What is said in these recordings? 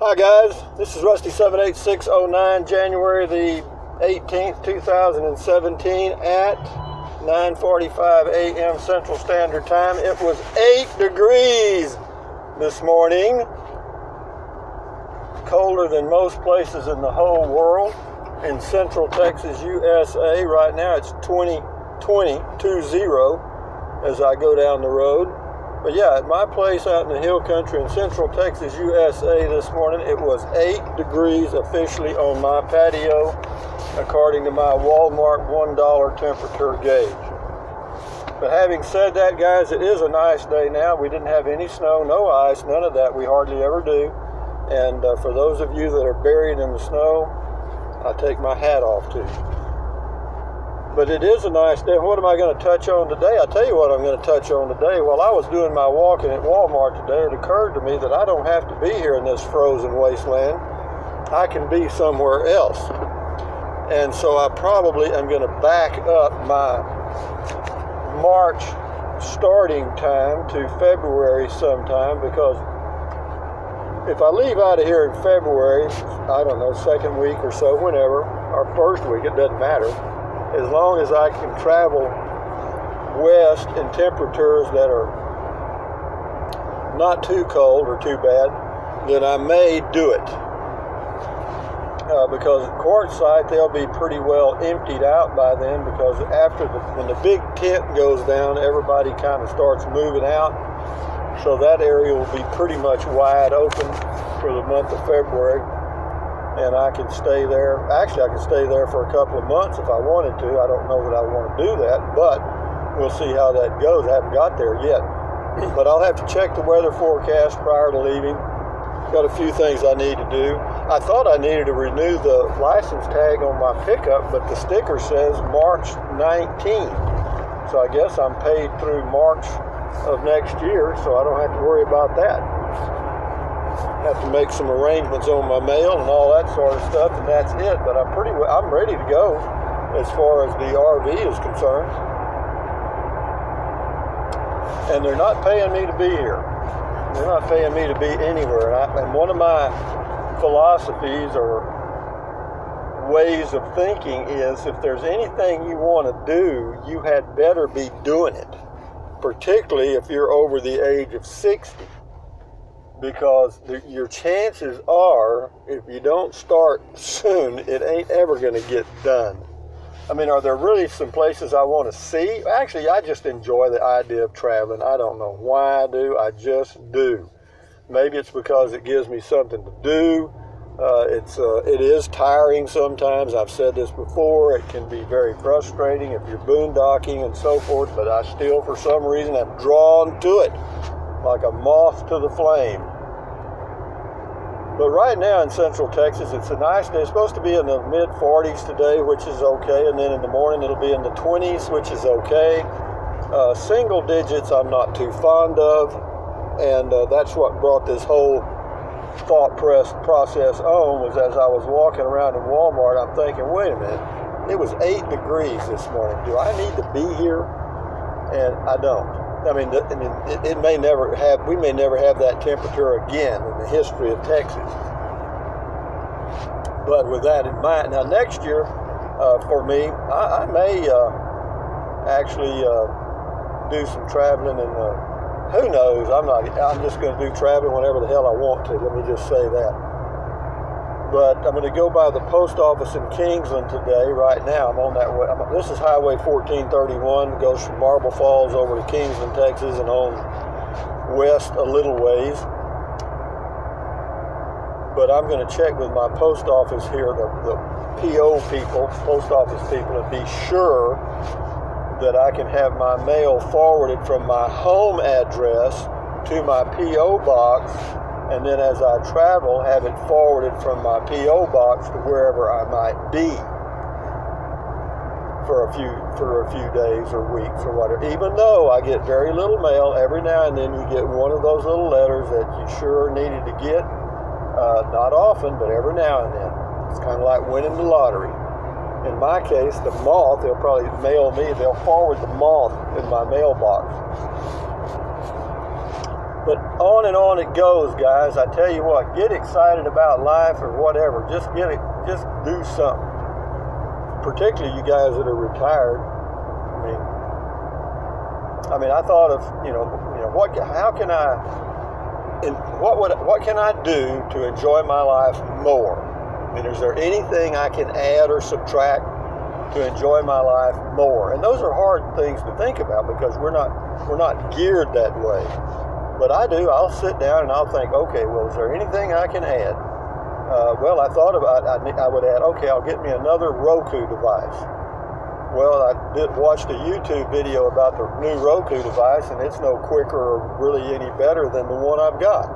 Hi guys, this is Rusty78609, January the 18th, 2017 at 9:45 a.m. Central Standard Time. It was 8 degrees this morning, colder than most places in the whole world. In Central Texas, USA, right now it's 20 as I go down the road. But yeah, at my place out in the hill country in Central Texas, USA this morning, it was 8 degrees officially on my patio, according to my Walmart $1 temperature gauge. But having said that, guys, it is a nice day now. We didn't have any snow, no ice, none of that. We hardly ever do. And for those of you that are buried in the snow, I take my hat off to you. But it is a nice day. What am I going to touch on today? I'll tell you what I'm going to touch on today. While I was doing my walking at Walmart today, it occurred to me that I don't have to be here in this frozen wasteland. I can be somewhere else. And so I probably am going to back up my March starting time to February sometime, because if I leave out of here in February, I don't know, second week or so, whenever, or first week, it doesn't matter. As long as I can travel west in temperatures that are not too cold or too bad, then I may do it. Because at Quartzsite, they'll be pretty well emptied out by then, because when the big tent goes down, everybody kind of starts moving out. So that area will be pretty much wide open for the month of February. And I can stay there. Actually, I can stay there for a couple of months if I wanted to. I don't know that I want to do that, but we'll see how that goes. I haven't got there yet. But I'll have to check the weather forecast prior to leaving. Got a few things I need to do. I thought I needed to renew the license tag on my pickup, but the sticker says March 19th. So I guess I'm paid through March of next year, so I don't have to worry about that. Have to make some arrangements on my mail and all that sort of stuff, and that's it. But I'm ready to go as far as the RV is concerned. And they're not paying me to be here. They're not paying me to be anywhere. And one of my philosophies or ways of thinking is, if there's anything you want to do, you had better be doing it. Particularly if you're over the age of 60. Because your chances are, if you don't start soon, it ain't ever going to get done. I mean, are there really some places I want to see? Actually, I just enjoy the idea of traveling. I don't know why I do. I just do. Maybe it's because it gives me something to do. It is tiring sometimes. I've said this before. It can be very frustrating if you're boondocking and so forth. But I still, for some reason, am drawn to it, like a moth to the flame. But right now in Central Texas, it's a nice day. It's supposed to be in the mid-40s today, which is okay. And then in the morning, it'll be in the 20s, which is okay. Single digits, I'm not too fond of. And that's what brought this whole thought process on, was as I was walking around in Walmart, I'm thinking, wait a minute, it was 8 degrees this morning. Do I need to be here? And I don't. I mean, we may never have that temperature again in the history of Texas. But with that in mind, now next year, for me, I may actually do some traveling, and who knows? I'm just going to do traveling whenever the hell I want to. Let me just say that. But I'm going to go by the post office in Kingsland today. Right now, I'm on that way. This is Highway 1431. It goes from Marble Falls over to Kingsland, Texas, and on west a little ways. But I'm going to check with my post office here, the PO people, post office people, and be sure that I can have my mail forwarded from my home address to my PO box. And then as I travel, have it forwarded from my P.O. box to wherever I might be for a few days or weeks or whatever. Even though I get very little mail, every now and then you get one of those little letters that you sure needed to get. Not often, but every now and then. It's kind of like winning the lottery. In my case, the moth, they'll probably mail me, they'll forward the moth in my mailbox. But on and on it goes, guys. I tell you what, get excited about life or whatever. Just do something. Particularly you guys that are retired. I mean, I thought of, what can I do to enjoy my life more? I mean, is there anything I can add or subtract to enjoy my life more? And those are hard things to think about because we're not geared that way. But I do. I'll sit down and I'll think, okay, well, is there anything I can add? Well, I thought about I would add, okay, I'll get me another Roku device. Well, I watched a YouTube video about the new Roku device, and it's no quicker or really any better than the one I've got.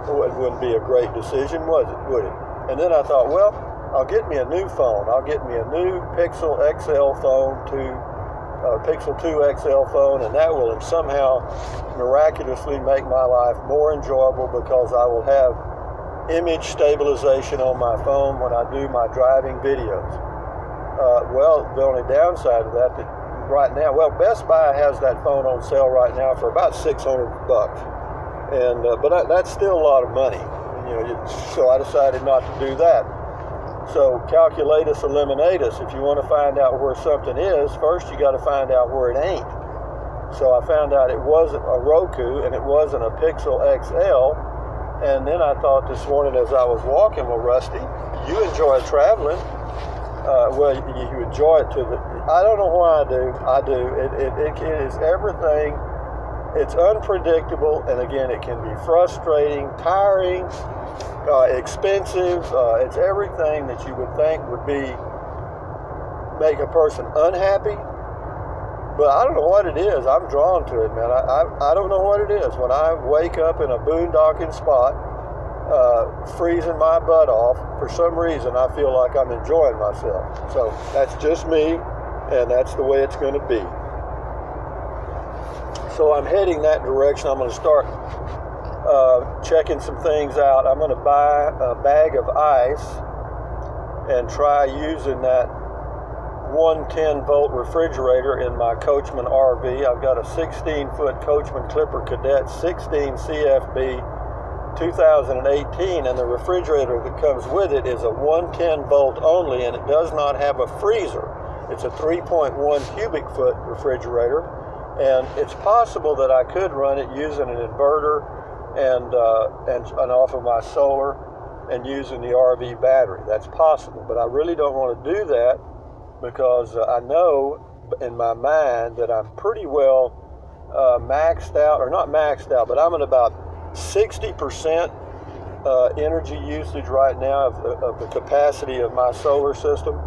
Well, it wouldn't be a great decision, would it? And then I thought, well, I'll get me a new phone. I'll get me a new Pixel XL phone, Pixel 2 XL phone, and that will somehow miraculously make my life more enjoyable because I will have image stabilization on my phone when I do my driving videos. Well, the only downside of that right now, well, Best Buy has that phone on sale right now for about $600, and but that's still a lot of money. So I decided not to do that. So calculatus eliminatus. If you want to find out where something is, first you got to find out where it ain't. So I found out it wasn't a Roku and it wasn't a Pixel XL. And then I thought this morning as I was walking, well, Rusty, you enjoy traveling. Well, you enjoy it I don't know why I do. I do. It is everything. It's unpredictable, and again, it can be frustrating, tiring, expensive. It's everything that you would think would make a person unhappy. But I don't know what it is. I'm drawn to it, man. I don't know what it is. When I wake up in a boondocking spot, freezing my butt off, for some reason I feel like I'm enjoying myself. So that's just me, and that's the way it's going to be. So I'm heading that direction. I'm going to start checking some things out. I'm going to buy a bag of ice and try using that 110-volt refrigerator in my Coachman RV. I've got a 16-foot Coachman Clipper Cadet 16 CFB 2018, and the refrigerator that comes with it is a 110-volt only, and it does not have a freezer. It's a 3.1 cubic foot refrigerator, and it's possible that I could run it using an inverter and off of my solar and using the RV battery. That's possible, but I really don't want to do that because I know in my mind that I'm pretty well maxed out, or not maxed out, but I'm at about 60% energy usage right now of the capacity of my solar system.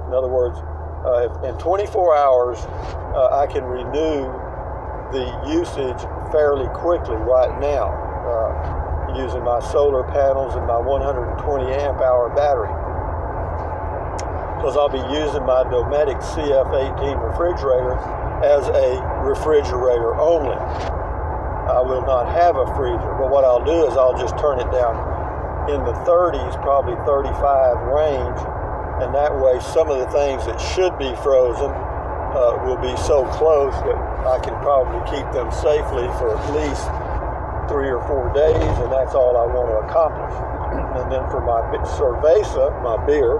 In other words, if in 24 hours I can renew the usage fairly quickly right now using my solar panels and my 120 amp hour battery, because I'll be using my Dometic CF18 refrigerator as a refrigerator only. I will not have a freezer, but what I'll do is I'll just turn it down in the 30s, probably 35 range, and that way some of the things that should be frozen will be so close that I can probably keep them safely for at least 3 or 4 days, and that's all I want to accomplish. And then for my cerveza, my beer,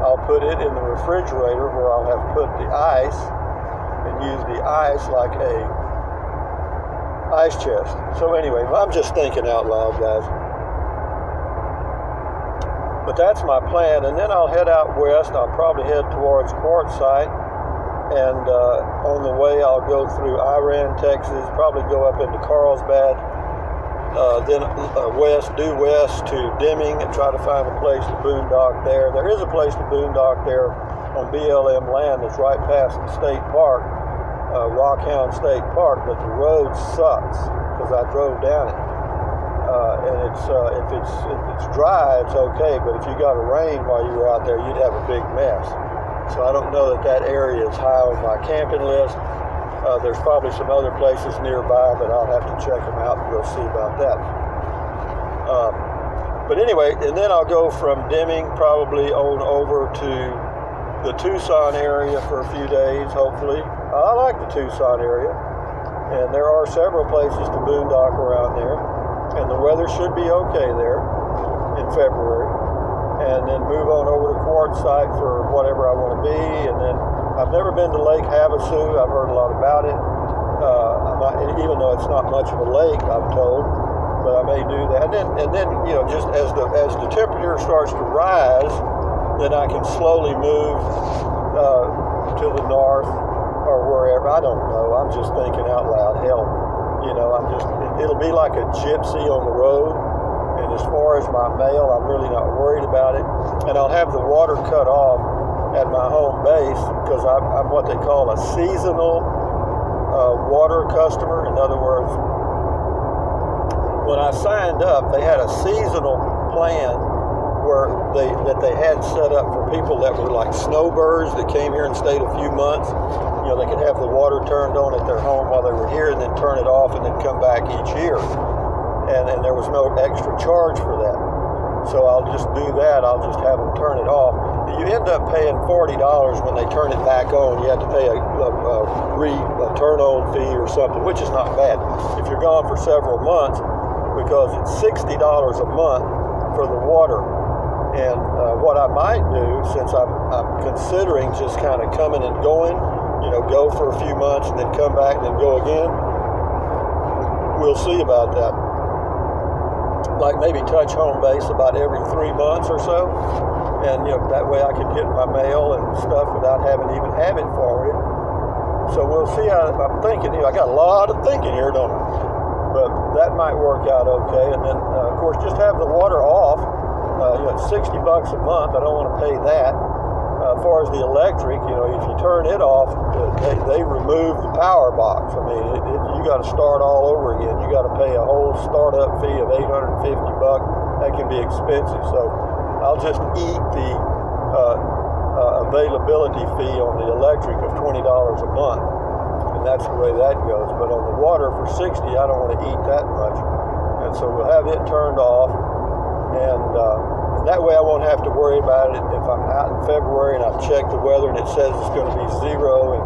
I'll put it in the refrigerator where I'll have put the ice and use the ice like a ice chest. So anyway, I'm just thinking out loud, guys. But that's my plan, and then I'll head out west. I'll probably head towards Quartzsite, and on the way I'll go through Iran, Texas, probably go up into Carlsbad, then due west to Deming and try to find a place to boondock there. There is a place to boondock there on BLM land that's right past the state park, Rockhound State Park, but the road sucks because I drove down it. And if it's dry, it's okay, but if you got a rain while you were out there, you'd have a big mess. So I don't know that area is high on my camping list. There's probably some other places nearby, but I'll have to check them out and go see about that. But anyway, and then I'll go from Deming probably on over to the Tucson area for a few days, hopefully. I like the Tucson area. And there are several places to boondock around there. And the weather should be okay there in February. And then move on over to Quartzsite for whatever I want to be. And then I've never been to Lake Havasu. I've heard a lot about it. Even though it's not much of a lake, I'm told, but I may do that. And then you know, just as the temperature starts to rise, then I can slowly move to the north or wherever. I don't know. I'm just thinking out loud. Hell, you know, it'll be like a gypsy on the road. And as far as my mail, I'm really not worried about it. And I'll have the water cut off at my home base because I'm what they call a seasonal water customer. In other words, when I signed up, they had a seasonal plan where they had set up for people that were like snowbirds that came here and stayed a few months. You know, they could have the water turned on at their home while they were here and then turn it off and then come back each year. And there was no extra charge for that. So I'll just do that. I'll just have them turn it off. You end up paying $40 when they turn it back on. You have to pay a turn-on fee or something, which is not bad if you're gone for several months, because it's $60 a month for the water. And what I might do, since I'm considering just kind of coming and going, you know, go for a few months and then come back and then go again, we'll see about that. Like maybe touch home base about every 3 months or so, and you know, that way I can get my mail and stuff without having to even have it forwarded. So we'll see how I'm thinking. You know, I got a lot of thinking here, don't I? But that might work out okay. And then of course, just have the water off. You know, it's $60 a month. I don't want to pay that. As far as the electric, you know, if you turn it off, they remove the power box. I mean, you got to start all over again. You got to pay a whole startup fee of $850. That can be expensive. So I'll just eat the availability fee on the electric of $20 a month, and that's the way that goes. But on the water for $60, I don't want to eat that much, and so we'll have it turned off, and that way I won't have to worry about it if I'm out in February and I've checked the weather and it says it's going to be 0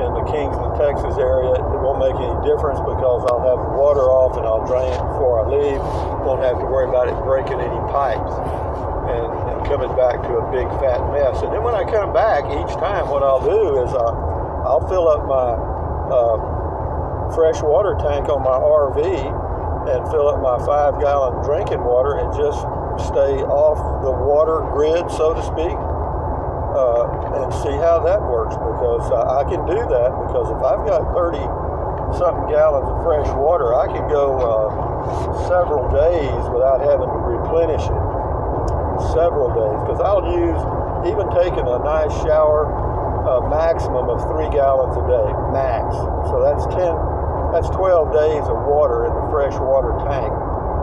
in the Kingsland, Texas area. It won't make any difference because I'll have the water off and I'll drain it before I leave. Won't have to worry about it breaking any pipes and coming back to a big fat mess. And then when I come back each time, what I'll do is I'll fill up my fresh water tank on my RV and fill up my 5-gallon drinking water and just stay off the water grid, so to speak, and see how that works, because I can do that, because if I've got 30-something gallons of fresh water, I can go several days without having to replenish it. Several days, because I'll use, even taking a nice shower, a maximum of 3 gallons a day, max. So that's 12 days of water in the fresh water tank.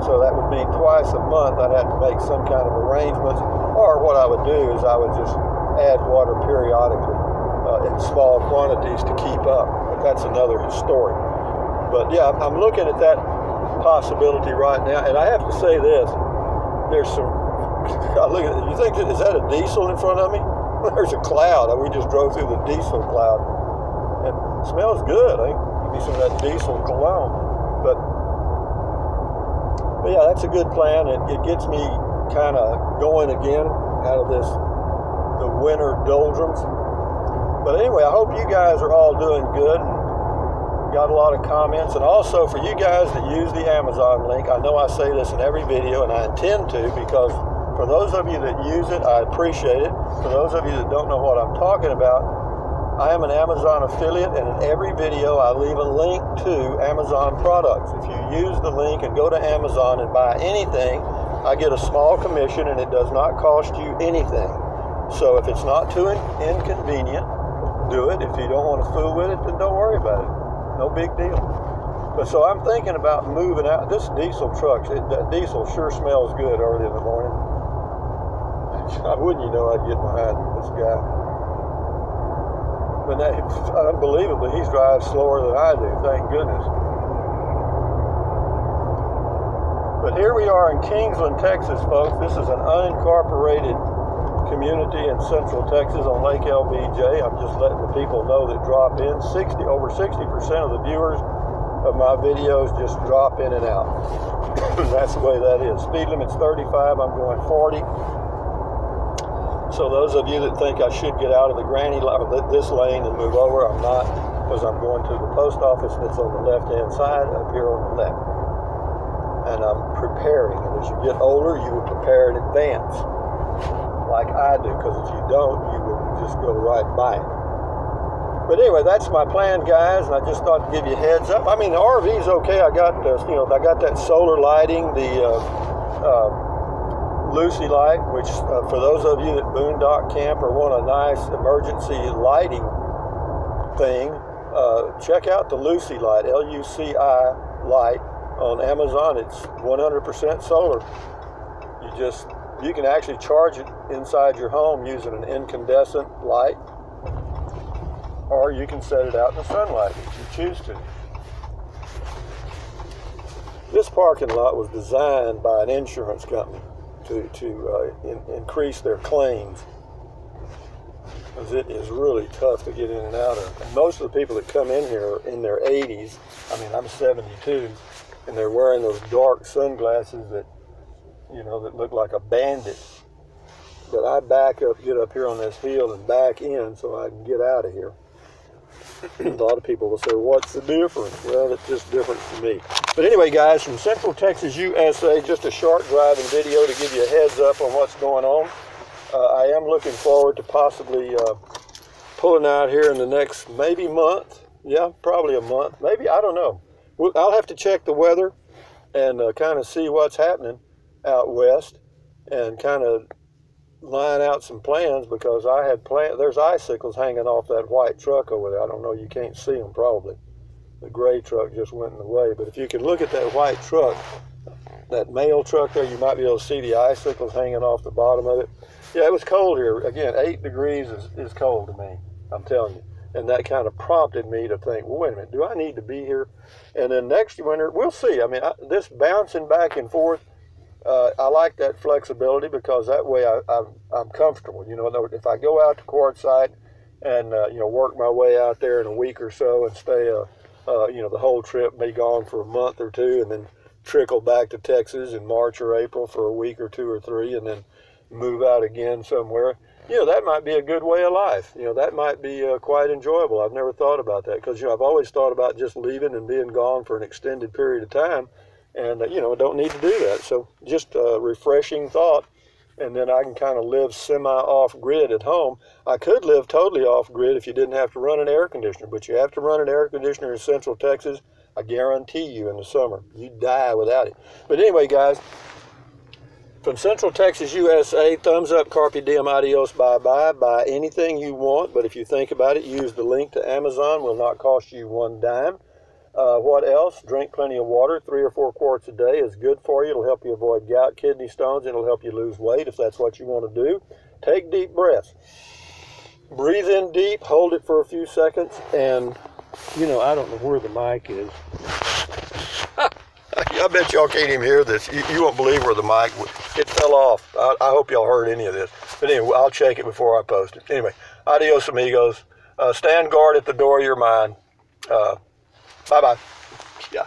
So that would mean twice a month I'd have to make some kind of arrangements, or what I would do is I would just add water periodically in small quantities to keep up. But that's another story. But yeah, I'm looking at that possibility right now, and I have to say this: there's some. I look at it, you think is that a diesel in front of me? There's a cloud. We just drove through the diesel cloud, and it smells good. I think maybe some of that diesel cologne, but yeah, that's a good plan. It gets me kind of going again out of the winter doldrums. But anyway, I hope you guys are all doing good and got a lot of comments. And also for you guys that use the Amazon link, I know I say this in every video, and I intend to, because for those of you that use it, I appreciate it. For those of you that don't know what I'm talking about, I am an Amazon affiliate, and in every video I leave a link to Amazon products. If you use the link and go to Amazon and buy anything, I get a small commission, and it does not cost you anything. So if it's not too inconvenient, do it. If you don't want to fool with it, then don't worry about it. No big deal. But so I'm thinking about moving out. This diesel truck, that diesel sure smells good early in the morning. Wouldn't you know I'd get behind this guy? But unbelievably, he drives slower than I do, thank goodness. But here we are in Kingsland, Texas, folks. This is an unincorporated community in central Texas on Lake LBJ. I'm just letting the people know that drop in. Over 60% of the viewers of my videos just drop in and out. That's the way that is. Speed limit's 35, I'm going 40. So those of you that think I should get out of the granny or this lane and move over, I'm not, because I'm going to the post office that's on the left-hand side, up here on the left. And I'm preparing, and as you get older, you will prepare in advance, like I do, because if you don't, you will just go right by it. But anyway, that's my plan, guys, and I just thought to give you a heads up. I mean, the RV's okay. I got I got that solar lighting, the Lucy light, which for those of you that boondock camp or want a nice emergency lighting thing, check out the Lucy light, L-U-C-I light on Amazon. It's 100% solar. You can actually charge it inside your home using an incandescent light, or you can set it out in the sunlight if you choose to. This parking lot was designed by an insurance company to increase their claims, because it is really tough to get in and out of. And most of the people that come in here are in their 80s. I mean, I'm 72, and they're wearing those dark sunglasses that, that look like a bandit. But I get up here on this hill and back in so I can get out of here. A lot of people will say, what's the difference? Well, it's just different to me. But anyway, guys, from Central Texas, USA, just a short driving video to give you a heads up on what's going on. I am looking forward to possibly pulling out here in the next maybe month. Yeah, probably a month. Maybe, I don't know. I'll have to check the weather and kind of see what's happening out west and kind of line out some plans, because I had there's icicles hanging off that white truck over there. I don't know, you can't see them probably. The gray truck just went in the way. But if you can look at that white truck, that mail truck there, you might be able to see the icicles hanging off the bottom of it. Yeah, it was cold here. Again, 8 degrees is cold to me, I'm telling you. And that kind of prompted me to think, well, wait a minute, do I need to be here? And then next winter, we'll see. I mean, this bouncing back and forth, I like that flexibility, because that way I'm comfortable. If I go out to Quartzsite and work my way out there in a week or so and stay the whole trip, be gone for a month or two, and then trickle back to Texas in March or April for a week or 2 or 3, and then move out again somewhere. That might be a good way of life. That might be quite enjoyable. I've never thought about that, because I've always thought about just leaving and being gone for an extended period of time. And, don't need to do that. So just a refreshing thought. And then I can kind of live semi-off-grid at home. I could live totally off-grid if you didn't have to run an air conditioner. But you have to run an air conditioner in Central Texas. I guarantee you in the summer. You die without it. But anyway, guys, from Central Texas, USA, thumbs up, carpe diem, adios, bye-bye. Buy anything you want. But if you think about it, use the link to Amazon. Will not cost you one dime. What else? Drink plenty of water. 3 or 4 quarts a day is good for you. It'll help you avoid gout, kidney stones. It'll help you lose weight if that's what you want to do. Take deep breaths. Breathe in deep. Hold it for a few seconds. And, I don't know where the mic is. I bet y'all can't even hear this. You won't believe where the mic, it fell off. I hope y'all heard any of this. But anyway, I'll check it before I post it. Anyway, adios, amigos. Stand guard at the door of your mind. Bye-bye. Yeah.